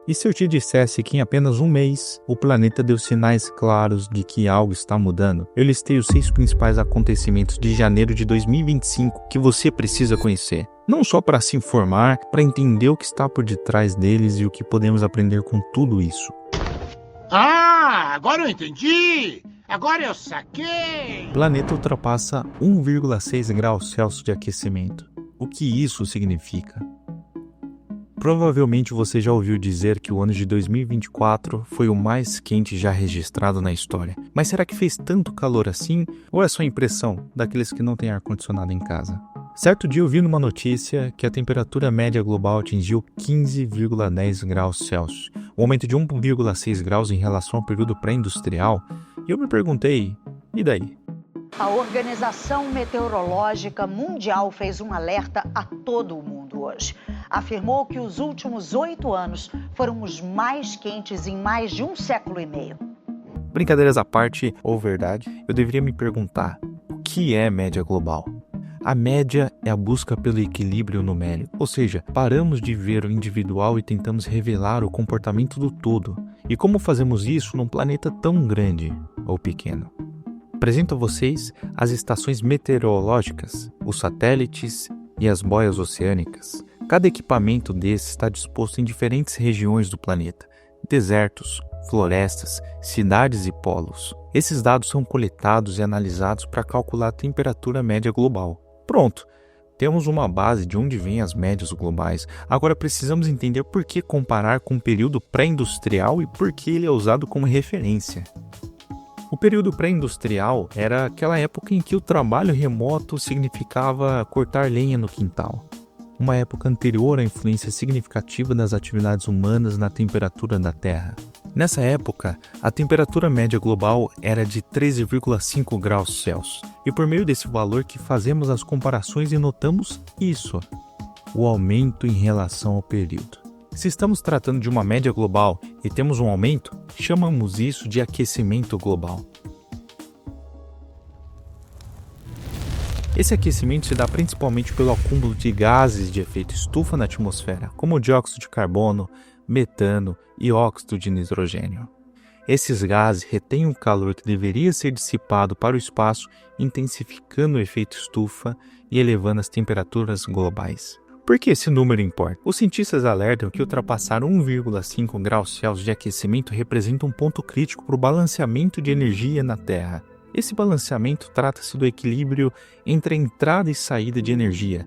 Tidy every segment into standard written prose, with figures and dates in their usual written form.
E se eu te dissesse que em apenas um mês, o planeta deu sinais claros de que algo está mudando? Eu listei os 6 principais acontecimentos de janeiro de 2025 que você precisa conhecer. Não só para se informar, para entender o que está por detrás deles e o que podemos aprender com tudo isso. Ah, agora eu entendi! Agora eu saquei! O planeta ultrapassa 1,6 graus Celsius de aquecimento. O que isso significa? Provavelmente você já ouviu dizer que o ano de 2024 foi o mais quente já registrado na história. Mas será que fez tanto calor assim? Ou é só impressão daqueles que não têm ar-condicionado em casa? Certo dia eu vi numa notícia que a temperatura média global atingiu 15,10 graus Celsius, um aumento de 1,6 graus em relação ao período pré-industrial. E eu me perguntei, e daí? A Organização Meteorológica Mundial fez um alerta a todo o mundo hoje. Afirmou que os últimos 8 anos foram os mais quentes em mais de um século e meio. Brincadeiras à parte, ou verdade, eu deveria me perguntar, o que é média global? A média é a busca pelo equilíbrio numérico, ou seja, paramos de ver o individual e tentamos revelar o comportamento do todo. E como fazemos isso num planeta tão grande ou pequeno? Apresento a vocês as estações meteorológicas, os satélites e as boias oceânicas. Cada equipamento desses está disposto em diferentes regiões do planeta, desertos, florestas, cidades e polos. Esses dados são coletados e analisados para calcular a temperatura média global. Pronto, temos uma base de onde vêm as médias globais. Agora precisamos entender por que comparar com o período pré-industrial e por que ele é usado como referência. O período pré-industrial era aquela época em que o trabalho remoto significava cortar lenha no quintal. Uma época anterior à influência significativa das atividades humanas na temperatura da Terra. Nessa época, a temperatura média global era de 13,5 graus Celsius. E por meio desse valor que fazemos as comparações e notamos isso, o aumento em relação ao período. Se estamos tratando de uma média global e temos um aumento, chamamos isso de aquecimento global. Esse aquecimento se dá principalmente pelo acúmulo de gases de efeito estufa na atmosfera, como o dióxido de carbono, metano e óxido de nitrogênio. Esses gases retêm o calor que deveria ser dissipado para o espaço, intensificando o efeito estufa e elevando as temperaturas globais. Por que esse número importa? Os cientistas alertam que ultrapassar 1,5 graus Celsius de aquecimento representa um ponto crítico para o balanceamento de energia na Terra. Esse balanceamento trata-se do equilíbrio entre a entrada e saída de energia.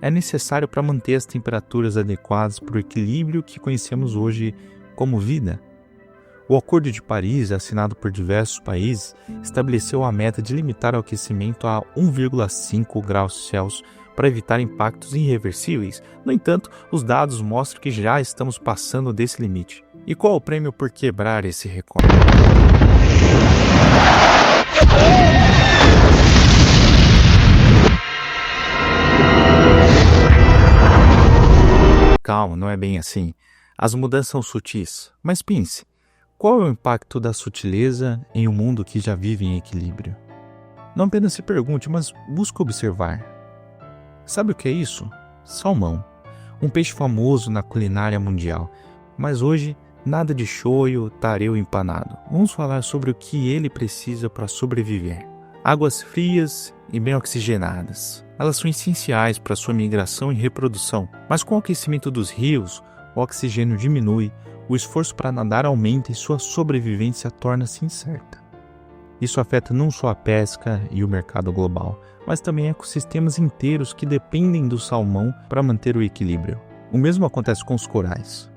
É necessário para manter as temperaturas adequadas para o equilíbrio que conhecemos hoje como vida. O Acordo de Paris, assinado por diversos países, estabeleceu a meta de limitar o aquecimento a 1,5 graus Celsius para evitar impactos irreversíveis. No entanto, os dados mostram que já estamos passando desse limite. E qual o prêmio por quebrar esse recorde? Calma, não é bem assim. As mudanças são sutis, mas pense, qual é o impacto da sutileza em um mundo que já vive em equilíbrio? Não apenas se pergunte, mas busque observar. Sabe o que é isso? Salmão, um peixe famoso na culinária mundial, mas hoje nada de shoyu, tareu empanado. Vamos falar sobre o que ele precisa para sobreviver. Águas frias e bem oxigenadas. Elas são essenciais para sua migração e reprodução, mas com o aquecimento dos rios, o oxigênio diminui, o esforço para nadar aumenta e sua sobrevivência torna-se incerta. Isso afeta não só a pesca e o mercado global, mas também ecossistemas inteiros que dependem do salmão para manter o equilíbrio. O mesmo acontece com os corais.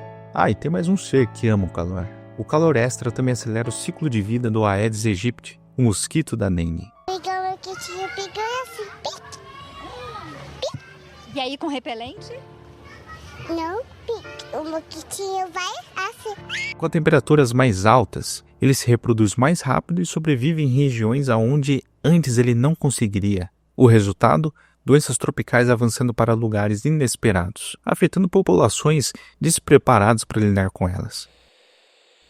E tem mais um ser que ama o calor. O calor extra também acelera o ciclo de vida do Aedes aegypti, o mosquito da dengue. E aí com repelente? Não, o mosquitinho vai assim. Com temperaturas mais altas, ele se reproduz mais rápido e sobrevive em regiões onde antes ele não conseguiria. O resultado? Doenças tropicais avançando para lugares inesperados, afetando populações despreparadas para lidar com elas.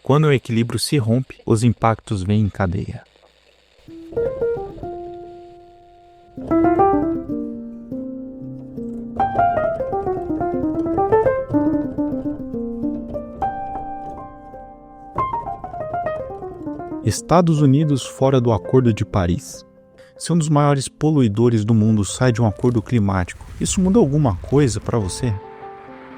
Quando o equilíbrio se rompe, os impactos vêm em cadeia. Estados Unidos fora do Acordo de Paris. Se um dos maiores poluidores do mundo sai de um acordo climático, isso muda alguma coisa para você?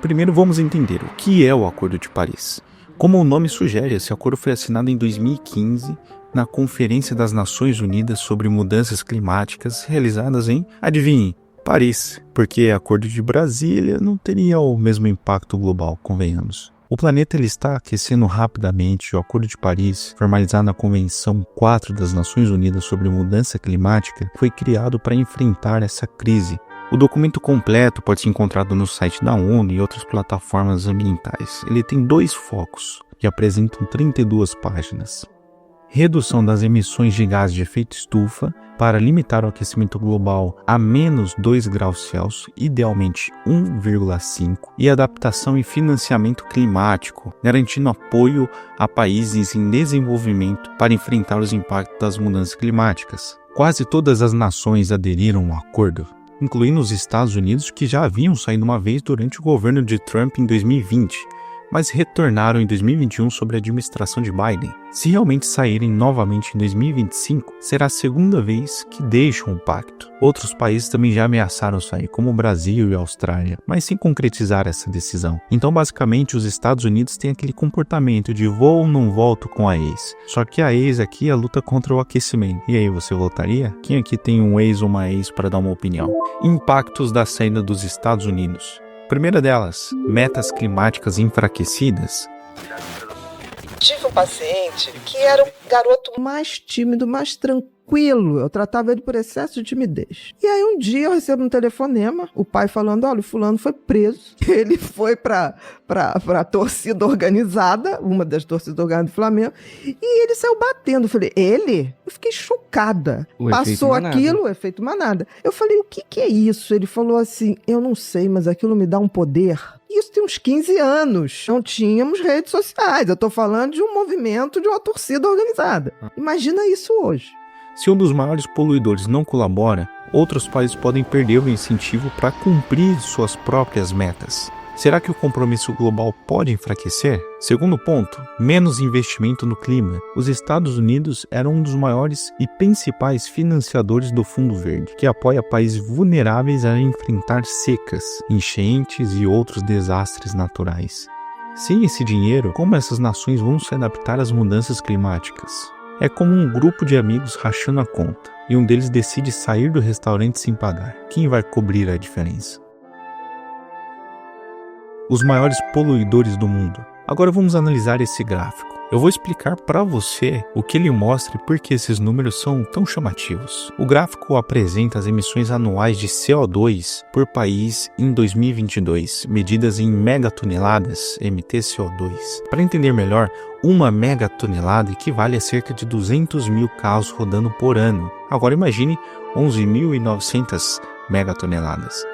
Primeiro vamos entender o que é o Acordo de Paris. Como o nome sugere, esse acordo foi assinado em 2015 na Conferência das Nações Unidas sobre Mudanças Climáticas, realizadas em, adivinhe, Paris, porque Acordo de Brasília não teria o mesmo impacto global, convenhamos. O planeta ele está aquecendo rapidamente. O Acordo de Paris, formalizado na Convenção 4 das Nações Unidas sobre Mudança Climática, foi criado para enfrentar essa crise. O documento completo pode ser encontrado no site da ONU e outras plataformas ambientais. Ele tem 2 focos, que apresentam 32 páginas. Redução das emissões de gases de efeito estufa para limitar o aquecimento global a menos 2 graus Celsius, idealmente 1,5, e adaptação e financiamento climático, garantindo apoio a países em desenvolvimento para enfrentar os impactos das mudanças climáticas. Quase todas as nações aderiram ao acordo, incluindo os Estados Unidos, que já haviam saído uma vez durante o governo de Trump em 2020, mas retornaram em 2021 sob a administração de Biden. Se realmente saírem novamente em 2025, será a segunda vez que deixam o pacto. Outros países também já ameaçaram sair, como o Brasil e a Austrália, mas sem concretizar essa decisão. Então, basicamente, os Estados Unidos têm aquele comportamento de vou ou não volto com a ex. Só que a ex aqui é a luta contra o aquecimento. E aí, você voltaria? Quem aqui tem um ex ou uma ex para dar uma opinião? Impactos da saída dos Estados Unidos. Primeira delas, metas climáticas enfraquecidas. Tive um paciente que era um garoto mais tímido, mais tranquilo. Eu tratava ele por excesso de timidez. E aí um dia eu recebo um telefonema, o pai falando, olha, o fulano foi preso. Ele foi pra torcida organizada, uma das torcidas organizadas do Flamengo, e ele saiu batendo. Eu falei, ele? Eu fiquei chocada. Passou aquilo, o efeito manada. Eu falei, o que é isso? Ele falou assim, eu não sei, mas aquilo me dá um poder. Isso tem uns 15 anos. Não tínhamos redes sociais. Eu tô falando de um movimento, de uma torcida organizada. Imagina isso hoje. Se um dos maiores poluidores não colabora, outros países podem perder o incentivo para cumprir suas próprias metas. Será que o compromisso global pode enfraquecer? Segundo ponto, menos investimento no clima. Os Estados Unidos eram um dos maiores e principais financiadores do Fundo Verde, que apoia países vulneráveis a enfrentar secas, enchentes e outros desastres naturais. Sem esse dinheiro, como essas nações vão se adaptar às mudanças climáticas? É como um grupo de amigos rachando a conta, e um deles decide sair do restaurante sem pagar. Quem vai cobrir a diferença? Os maiores poluidores do mundo. Agora vamos analisar esse gráfico. Eu vou explicar para você o que ele mostra e por que esses números são tão chamativos. O gráfico apresenta as emissões anuais de CO2 por país em 2022, medidas em megatoneladas, MTCO2. Para entender melhor, uma megatonelada equivale a cerca de 200 mil carros rodando por ano. Agora imagine 11.900 megatoneladas.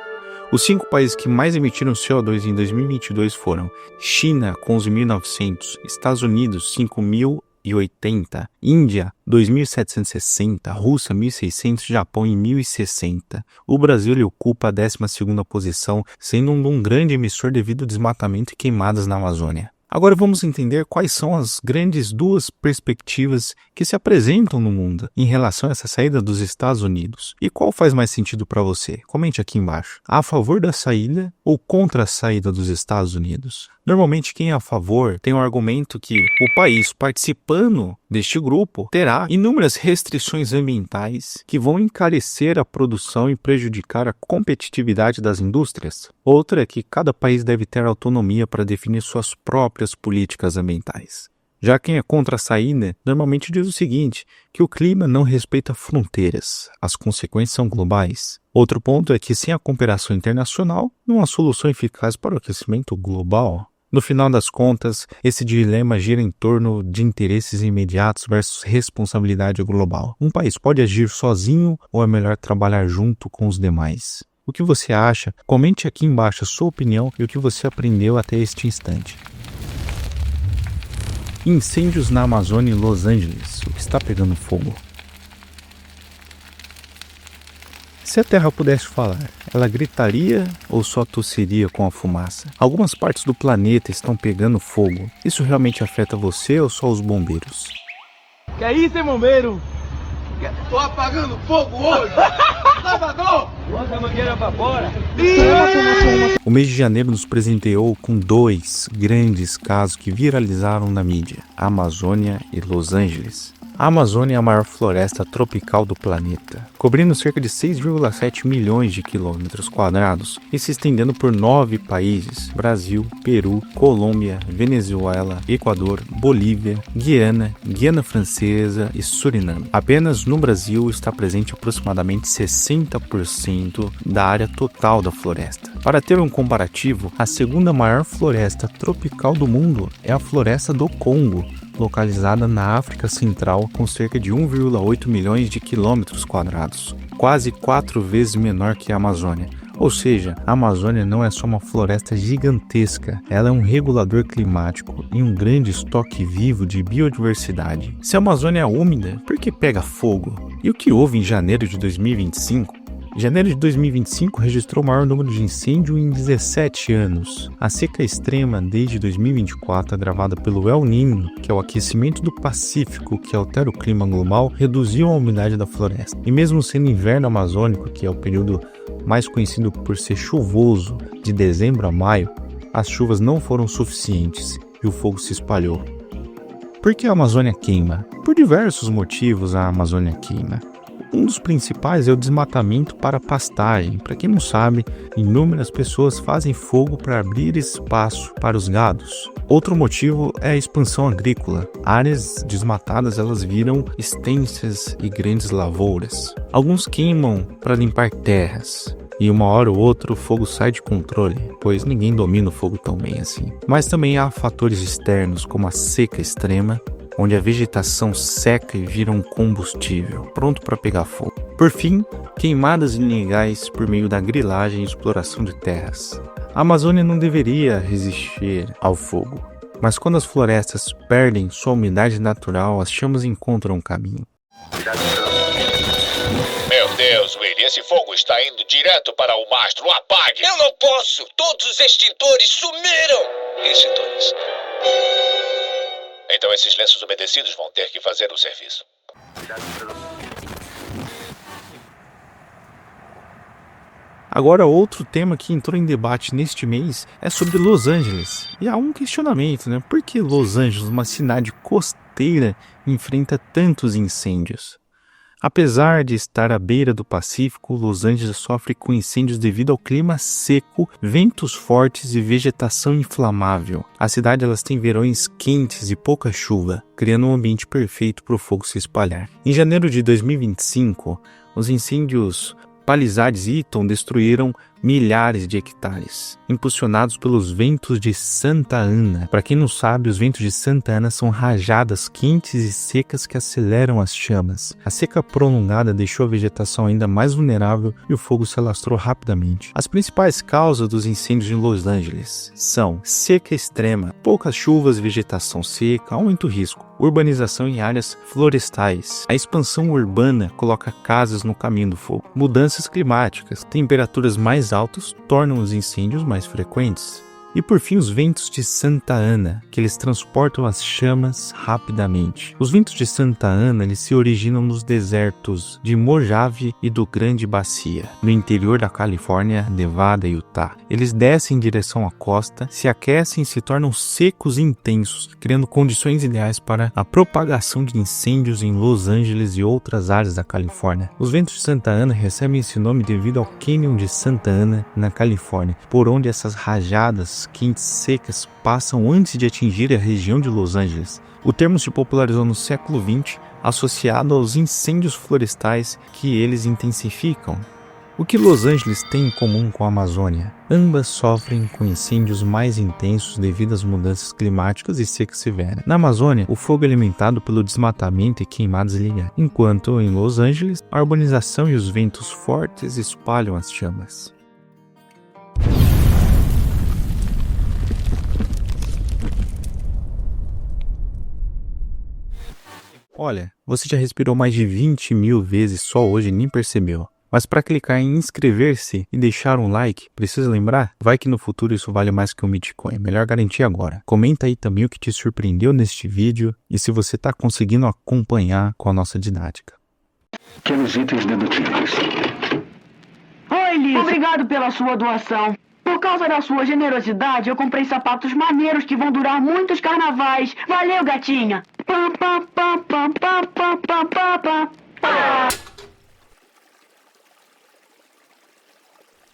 Os 5 países que mais emitiram CO2 em 2022 foram China, com 11.900, Estados Unidos, 5.080, Índia, 2.760, Rússia, 1.600, Japão, em 1.060. O Brasil ele ocupa a 12ª posição, sendo um grande emissor devido ao desmatamento e queimadas na Amazônia. Agora vamos entender quais são as grandes 2 perspectivas que se apresentam no mundo em relação a essa saída dos Estados Unidos. E qual faz mais sentido para você? Comente aqui embaixo. A favor da saída ou contra a saída dos Estados Unidos? Normalmente quem é a favor tem o argumento que o país participando deste grupo terá inúmeras restrições ambientais que vão encarecer a produção e prejudicar a competitividade das indústrias. Outra é que cada país deve ter autonomia para definir suas próprias políticas ambientais. Já quem é contra a saída normalmente diz o seguinte, que o clima não respeita fronteiras, as consequências são globais. Outro ponto é que sem a cooperação internacional não há solução eficaz para o aquecimento global. No final das contas, esse dilema gira em torno de interesses imediatos versus responsabilidade global. Um país pode agir sozinho ou é melhor trabalhar junto com os demais? O que você acha? Comente aqui embaixo a sua opinião e o que você aprendeu até este instante. Incêndios na Amazônia e Los Angeles. O que está pegando fogo? Se a Terra pudesse falar, ela gritaria ou só tossiria com a fumaça? Algumas partes do planeta estão pegando fogo. Isso realmente afeta você ou só os bombeiros? Que é isso, hein, bombeiro? Tô apagando fogo hoje! Salvador! Bota a mangueira pra fora! O mês de janeiro nos presenteou com dois grandes casos que viralizaram na mídia: a Amazônia e Los Angeles. A Amazônia é a maior floresta tropical do planeta, cobrindo cerca de 6,7 milhões de quilômetros quadrados e se estendendo por 9 países: Brasil, Peru, Colômbia, Venezuela, Equador, Bolívia, Guiana, Guiana Francesa e Suriname. Apenas no Brasil está presente aproximadamente 60% da área total da floresta. Para ter um comparativo, a segunda maior floresta tropical do mundo é a floresta do Congo, localizada na África Central, com cerca de 1,8 milhões de quilômetros quadrados, quase 4 vezes menor que a Amazônia. Ou seja, a Amazônia não é só uma floresta gigantesca, ela é um regulador climático e um grande estoque vivo de biodiversidade. Se a Amazônia é úmida, por que pega fogo? E o que houve em janeiro de 2025? Janeiro de 2025 registrou o maior número de incêndio em 17 anos. A seca extrema desde 2024, agravada pelo El Niño, que é o aquecimento do Pacífico que altera o clima global, reduziu a umidade da floresta. E mesmo sendo inverno amazônico, que é o período mais conhecido por ser chuvoso, de dezembro a maio, as chuvas não foram suficientes e o fogo se espalhou. Por que a Amazônia queima? Por diversos motivos a Amazônia queima. Um dos principais é o desmatamento para pastagem. Para quem não sabe, inúmeras pessoas fazem fogo para abrir espaço para os gados. Outro motivo é a expansão agrícola. Áreas desmatadas elas viram extensas e grandes lavouras. Alguns queimam para limpar terras. E uma hora ou outra o fogo sai de controle, pois ninguém domina o fogo tão bem assim. Mas também há fatores externos, como a seca extrema, onde a vegetação seca e vira um combustível, pronto para pegar fogo. Por fim, queimadas ilegais por meio da grilagem e exploração de terras. A Amazônia não deveria resistir ao fogo, mas quando as florestas perdem sua umidade natural, as chamas encontram um caminho. Meu Deus, Willy, esse fogo está indo direto para o mastro. Apague! Eu não posso! Todos os extintores sumiram! Extintores. Então esses lenços umedecidos vão ter que fazer o serviço. Agora, outro tema que entrou em debate neste mês é sobre Los Angeles. E há um questionamento, né? Por que Los Angeles, uma cidade costeira, enfrenta tantos incêndios? Apesar de estar à beira do Pacífico, Los Angeles sofre com incêndios devido ao clima seco, ventos fortes e vegetação inflamável. A cidade tem verões quentes e pouca chuva, criando um ambiente perfeito para o fogo se espalhar. Em janeiro de 2025, os incêndios Palisades e Eaton destruíram milhares de hectares, impulsionados pelos ventos de Santa Ana. Para quem não sabe, os ventos de Santa Ana são rajadas quentes e secas que aceleram as chamas. A seca prolongada deixou a vegetação ainda mais vulnerável e o fogo se alastrou rapidamente. As principais causas dos incêndios em Los Angeles são seca extrema, poucas chuvas, vegetação seca, aumento risco, urbanização em áreas florestais. A expansão urbana coloca casas no caminho do fogo. Mudanças climáticas, temperaturas mais altos tornam os incêndios mais frequentes. E por fim, os ventos de Santa Ana, que eles transportam as chamas rapidamente. Os ventos de Santa Ana eles se originam nos desertos de Mojave e do Grande Bacia, no interior da Califórnia, Nevada e Utah. Eles descem em direção à costa, se aquecem e se tornam secos e intensos, criando condições ideais para a propagação de incêndios em Los Angeles e outras áreas da Califórnia. Os ventos de Santa Ana recebem esse nome devido ao Cânion de Santa Ana, na Califórnia, por onde essas rajadas quentes secas passam antes de atingir a região de Los Angeles. O termo se popularizou no século XX, associado aos incêndios florestais que eles intensificam. O que Los Angeles tem em comum com a Amazônia? Ambas sofrem com incêndios mais intensos devido às mudanças climáticas e seca severa. Na Amazônia, o fogo é alimentado pelo desmatamento e queimadas ilegais, enquanto em Los Angeles, a urbanização e os ventos fortes espalham as chamas. Olha, você já respirou mais de 20 mil vezes só hoje e nem percebeu. Mas para clicar em inscrever-se e deixar um like, precisa lembrar? Vai que no futuro isso vale mais que um Bitcoin. Melhor garantir agora. Comenta aí também o que te surpreendeu neste vídeo e se você está conseguindo acompanhar com a nossa didática. Aqueles itens dedutíveis. Oi, Liz. Obrigado pela sua doação. Por causa da sua generosidade, eu comprei sapatos maneiros que vão durar muitos carnavais. Valeu, gatinha. Pam, pam, pam, pam, pam, pam, pam, pam, pam.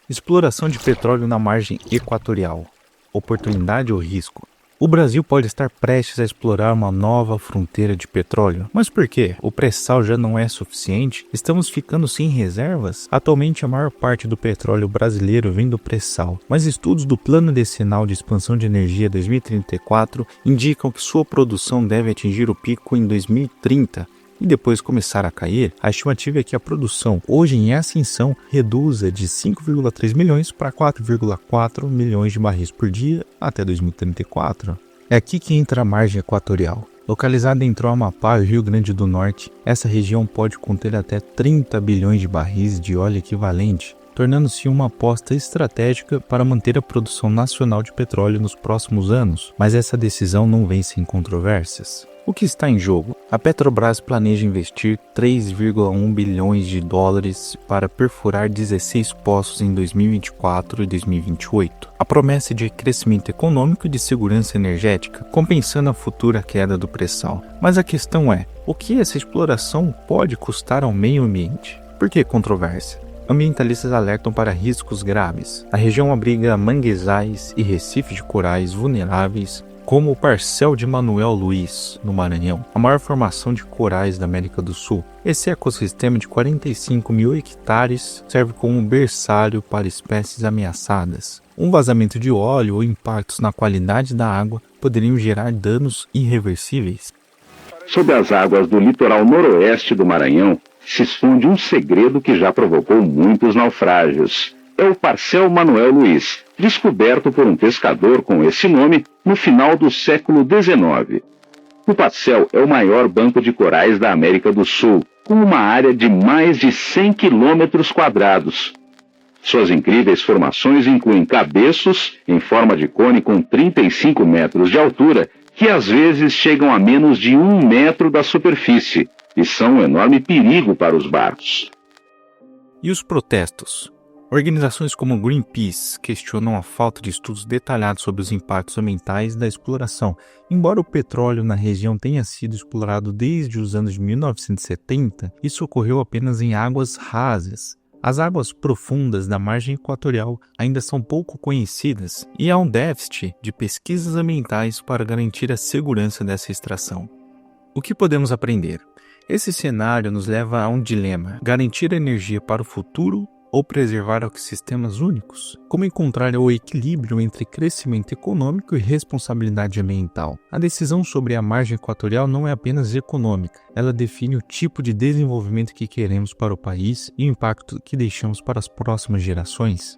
Exploração de petróleo na margem equatorial. Oportunidade ou risco? O Brasil pode estar prestes a explorar uma nova fronteira de petróleo. Mas por quê? O pré-sal já não é suficiente? Estamos ficando sem reservas? Atualmente a maior parte do petróleo brasileiro vem do pré-sal, mas estudos do Plano Decenal de Expansão de Energia 2034 indicam que sua produção deve atingir o pico em 2030. E depois começar a cair. A estimativa é que a produção, hoje em ascensão, reduza de 5,3 milhões para 4,4 milhões de barris por dia até 2034. É aqui que entra a margem equatorial. Localizada entre o Amapá e o Rio Grande do Norte, essa região pode conter até 30 bilhões de barris de óleo equivalente, tornando-se uma aposta estratégica para manter a produção nacional de petróleo nos próximos anos. Mas essa decisão não vem sem controvérsias. O que está em jogo? A Petrobras planeja investir 3,1 bilhões de dólares para perfurar 16 poços em 2024 e 2028. A promessa é de crescimento econômico e de segurança energética, compensando a futura queda do pré-sal. Mas a questão é, o que essa exploração pode custar ao meio ambiente? Por que controvérsia? Ambientalistas alertam para riscos graves. A região abriga manguezais e recifes de corais vulneráveis, como o Parcel de Manuel Luiz, no Maranhão, a maior formação de corais da América do Sul. Esse ecossistema de 45 mil hectares serve como um berçário para espécies ameaçadas. Um vazamento de óleo ou impactos na qualidade da água poderiam gerar danos irreversíveis. Sob as águas do litoral noroeste do Maranhão, se esconde um segredo que já provocou muitos naufrágios. É o Parcel Manuel Luiz, descoberto por um pescador com esse nome no final do século XIX. O Parcel é o maior banco de corais da América do Sul, com uma área de mais de 100 quilômetros quadrados. Suas incríveis formações incluem cabeços em forma de cone com 35 metros de altura, que às vezes chegam a menos de 1 metro da superfície, e são um enorme perigo para os barcos. E os protestos? Organizações como Greenpeace questionam a falta de estudos detalhados sobre os impactos ambientais da exploração. Embora o petróleo na região tenha sido explorado desde os anos de 1970, isso ocorreu apenas em águas rasas. As águas profundas da margem equatorial ainda são pouco conhecidas e há um déficit de pesquisas ambientais para garantir a segurança dessa extração. O que podemos aprender? Esse cenário nos leva a um dilema: garantir energia para o futuro ou preservar ecossistemas únicos? Como encontrar o equilíbrio entre crescimento econômico e responsabilidade ambiental? A decisão sobre a margem equatorial não é apenas econômica, ela define o tipo de desenvolvimento que queremos para o país e o impacto que deixamos para as próximas gerações.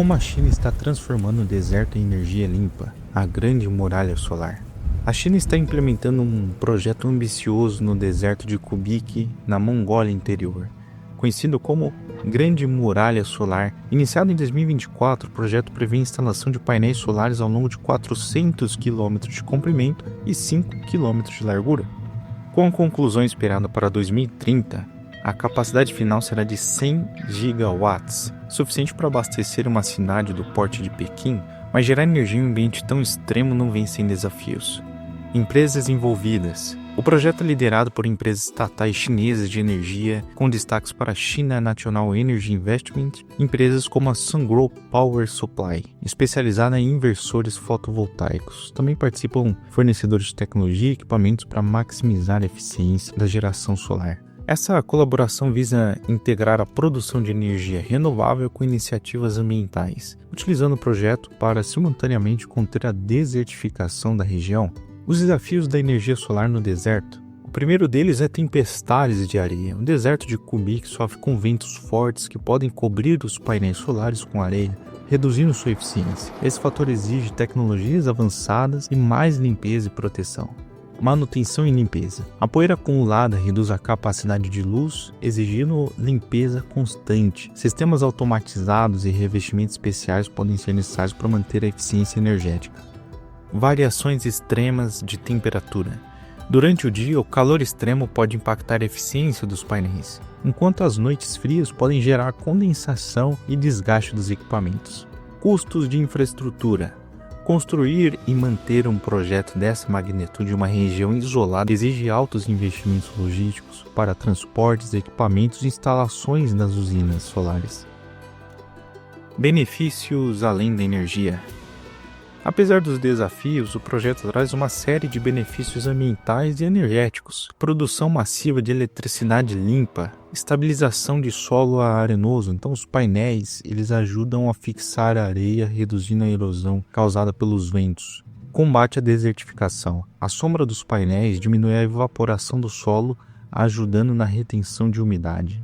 Como a China está transformando o deserto em energia limpa, a Grande Muralha Solar. A China está implementando um projeto ambicioso no deserto de Kubik, na Mongólia Interior, conhecido como Grande Muralha Solar. Iniciado em 2024, o projeto prevê a instalação de painéis solares ao longo de 400 km de comprimento e 5 km de largura. Com a conclusão esperada para 2030, a capacidade final será de 100 gigawatts, suficiente para abastecer uma cidade do porte de Pequim, mas gerar energia em um ambiente tão extremo não vem sem desafios. Empresas envolvidas. O projeto é liderado por empresas estatais chinesas de energia, com destaques para a China National Energy Investment, empresas como a Sungrow Power Supply, especializada em inversores fotovoltaicos. Também participam fornecedores de tecnologia e equipamentos para maximizar a eficiência da geração solar. Essa colaboração visa integrar a produção de energia renovável com iniciativas ambientais, utilizando o projeto para simultaneamente conter a desertificação da região. Os desafios da energia solar no deserto. O primeiro deles é tempestades de areia. O deserto de Kubik sofre com ventos fortes que podem cobrir os painéis solares com areia, reduzindo sua eficiência. Esse fator exige tecnologias avançadas e mais limpeza e proteção. Manutenção e limpeza. A poeira acumulada reduz a capacidade de luz, exigindo limpeza constante. Sistemas automatizados e revestimentos especiais podem ser necessários para manter a eficiência energética. Variações extremas de temperatura. Durante o dia, o calor extremo pode impactar a eficiência dos painéis, enquanto as noites frias podem gerar condensação e desgaste dos equipamentos. Custos de infraestrutura. Construir e manter um projeto dessa magnitude em uma região isolada exige altos investimentos logísticos para transportes, equipamentos e instalações nas usinas solares. Benefícios além da energia. Apesar dos desafios, o projeto traz uma série de benefícios ambientais e energéticos. Produção massiva de eletricidade limpa, estabilização de solo arenoso. Então os painéis eles ajudam a fixar a areia, reduzindo a erosão causada pelos ventos. Combate à desertificação. A sombra dos painéis diminui a evaporação do solo, ajudando na retenção de umidade.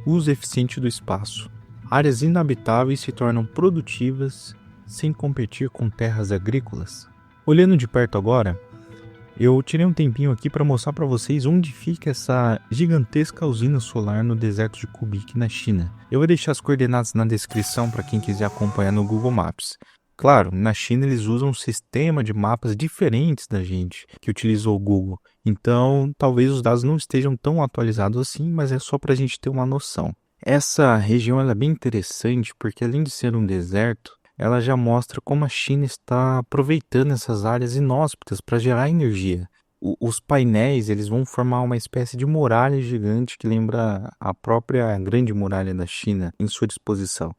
Uso eficiente do espaço. Áreas inabitáveis se tornam produtivas sem competir com terras agrícolas. Olhando de perto agora, eu tirei um tempinho aqui para mostrar para vocês onde fica essa gigantesca usina solar no deserto de Kubik, na China. Eu vou deixar as coordenadas na descrição para quem quiser acompanhar no Google Maps. Claro, na China eles usam um sistema de mapas diferentes da gente, que utiliza o Google. Então, talvez os dados não estejam tão atualizados assim, mas é só para a gente ter uma noção. Essa região ela é bem interessante porque, além de ser um deserto, ela já mostra como a China está aproveitando essas áreas inóspitas para gerar energia. Os painéis eles vão formar uma espécie de muralha gigante que lembra a própria Grande Muralha da China em sua disposição.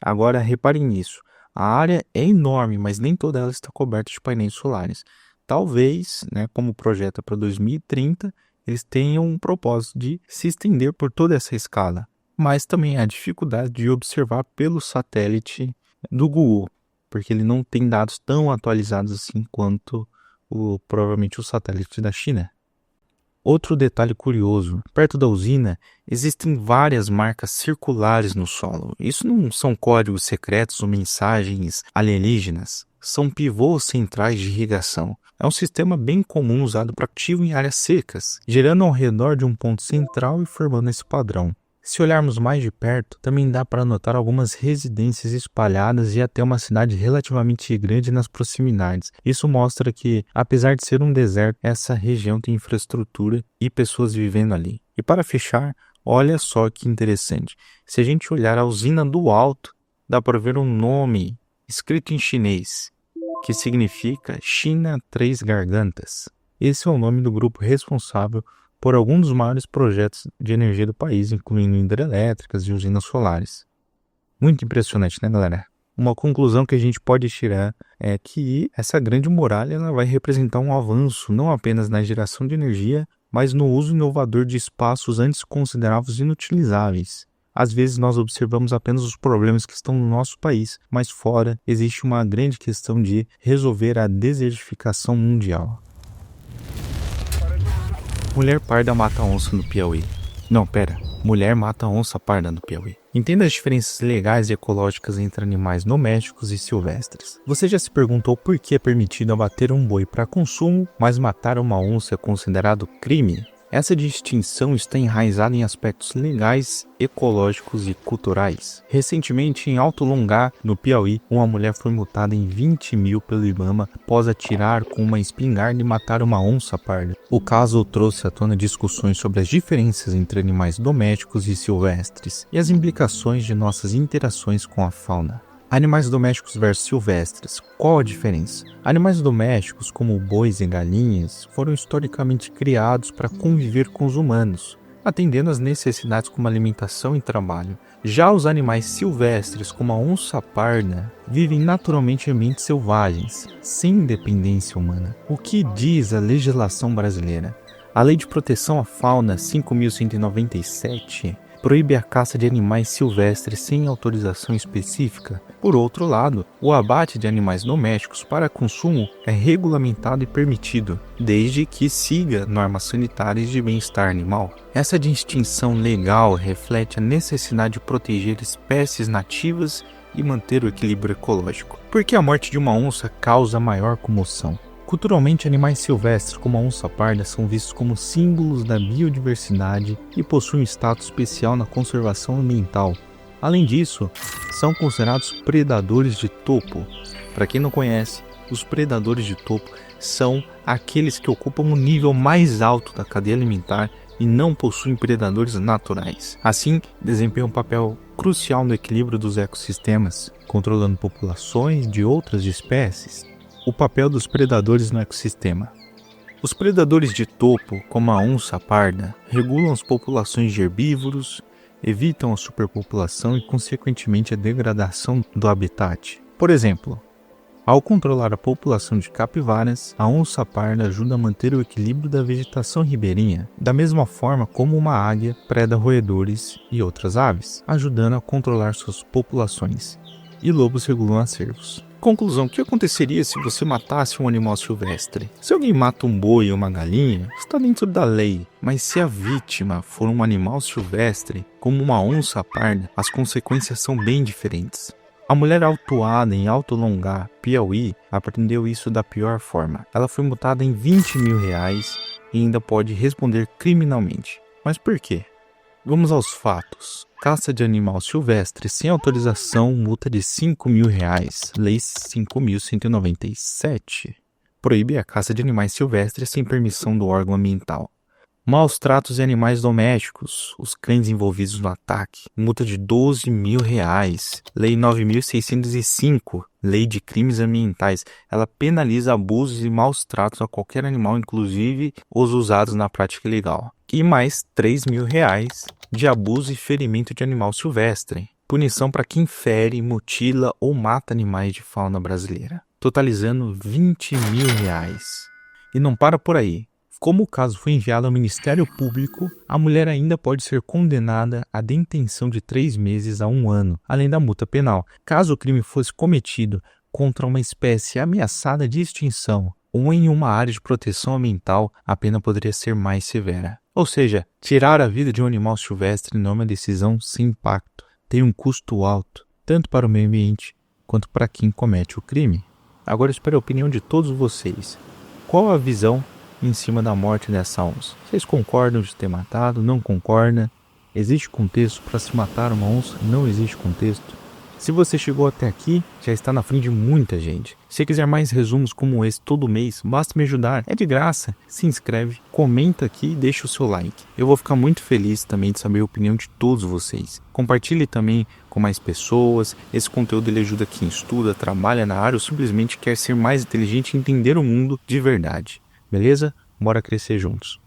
Agora, reparem nisso. A área é enorme, mas nem toda ela está coberta de painéis solares. Talvez, como projeta para 2030, eles tenham um propósito de se estender por toda essa escala. Mas também há dificuldade de observar pelo satélite do Google, porque ele não tem dados tão atualizados assim quanto provavelmente o satélite da China. Outro detalhe curioso, perto da usina existem várias marcas circulares no solo. Isso não são códigos secretos ou mensagens alienígenas, são pivôs centrais de irrigação. É um sistema bem comum usado para cultivo em áreas secas, gerando ao redor de um ponto central e formando esse padrão. Se olharmos mais de perto, também dá para notar algumas residências espalhadas e até uma cidade relativamente grande nas proximidades. Isso mostra que, apesar de ser um deserto, essa região tem infraestrutura e pessoas vivendo ali. E para fechar, olha só que interessante. Se a gente olhar a usina do alto, dá para ver um nome escrito em chinês, que significa China Três Gargantas. Esse é o nome do grupo responsável por alguns dos maiores projetos de energia do país, incluindo hidrelétricas e usinas solares. Muito impressionante, né, galera? Uma conclusão que a gente pode tirar é que essa grande muralha ela vai representar um avanço não apenas na geração de energia, mas no uso inovador de espaços antes considerados inutilizáveis. Às vezes nós observamos apenas os problemas que estão no nosso país, mas fora existe uma grande questão de resolver a desertificação mundial. Mulher parda mata onça no Piauí. Mulher mata onça parda no Piauí. Entenda as diferenças legais e ecológicas entre animais domésticos e silvestres. Você já se perguntou por que é permitido abater um boi para consumo, mas matar uma onça é considerado crime? Essa distinção está enraizada em aspectos legais, ecológicos e culturais. Recentemente, em Alto Longá, no Piauí, uma mulher foi multada em 20 mil pelo IBAMA após atirar com uma espingarda e matar uma onça parda. O caso trouxe à tona discussões sobre as diferenças entre animais domésticos e silvestres e as implicações de nossas interações com a fauna. Animais domésticos versus silvestres. Qual a diferença? Animais domésticos, como bois e galinhas, foram historicamente criados para conviver com os humanos, atendendo às necessidades como alimentação e trabalho. Já os animais silvestres, como a onça parda, vivem naturalmente em ambientes selvagens, sem dependência humana. O que diz a legislação brasileira? A Lei de Proteção à Fauna 5.197 proíbe a caça de animais silvestres sem autorização específica. Por outro lado, o abate de animais domésticos para consumo é regulamentado e permitido, desde que siga normas sanitárias de bem-estar animal. Essa distinção legal reflete a necessidade de proteger espécies nativas e manter o equilíbrio ecológico. Por que a morte de uma onça causa maior comoção? Culturalmente, animais silvestres como a onça parda são vistos como símbolos da biodiversidade e possuem um status especial na conservação ambiental. Além disso, são considerados predadores de topo. Para quem não conhece, os predadores de topo são aqueles que ocupam o nível mais alto da cadeia alimentar e não possuem predadores naturais. Assim, desempenham um papel crucial no equilíbrio dos ecossistemas, controlando populações de outras espécies. O papel dos predadores no ecossistema. Os predadores de topo, como a onça parda, regulam as populações de herbívoros, evitam a superpopulação e, consequentemente, a degradação do habitat. Por exemplo, ao controlar a população de capivaras, a onça parda ajuda a manter o equilíbrio da vegetação ribeirinha, da mesma forma como uma águia preda roedores e outras aves, ajudando a controlar suas populações. E lobos regulam acervos. Conclusão: o que aconteceria se você matasse um animal silvestre? Se alguém mata um boi ou uma galinha, está dentro da lei. Mas se a vítima for um animal silvestre, como uma onça parda, as consequências são bem diferentes. A mulher autuada em Alto Longá, Piauí, aprendeu isso da pior forma. Ela foi multada em R$20 mil e ainda pode responder criminalmente. Mas por quê? Vamos aos fatos. Caça de animal silvestre sem autorização, multa de R$5 mil, Lei 5.197. Proíbe a caça de animais silvestres sem permissão do órgão ambiental. Maus tratos de animais domésticos, os cães envolvidos no ataque, multa de R$12 mil. Lei 9.605, Lei de Crimes Ambientais. Ela penaliza abusos e maus tratos a qualquer animal, inclusive os usados na prática ilegal. E mais R$3 mil de abuso e ferimento de animal silvestre. Punição para quem fere, mutila ou mata animais de fauna brasileira. Totalizando R$20 mil. E não para por aí. Como o caso foi enviado ao Ministério Público, a mulher ainda pode ser condenada à detenção de 3 meses a 1 ano, além da multa penal. Caso o crime fosse cometido contra uma espécie ameaçada de extinção ou em uma área de proteção ambiental, a pena poderia ser mais severa. Ou seja, tirar a vida de um animal silvestre não é uma decisão sem impacto. Tem um custo alto, tanto para o meio ambiente quanto para quem comete o crime. Agora eu espero a opinião de todos vocês. Qual a visão em cima da morte dessa onça? Vocês concordam de ter matado? Não concordam? Existe contexto para se matar uma onça? Não existe contexto? Se você chegou até aqui, já está na frente de muita gente. Se quiser mais resumos como esse todo mês, basta me ajudar. É de graça. Se inscreve, comenta aqui e deixa o seu like. Eu vou ficar muito feliz também de saber a opinião de todos vocês. Compartilhe também com mais pessoas. Esse conteúdo ele ajuda quem estuda, trabalha na área ou simplesmente quer ser mais inteligente e entender o mundo de verdade. Beleza? Bora crescer juntos.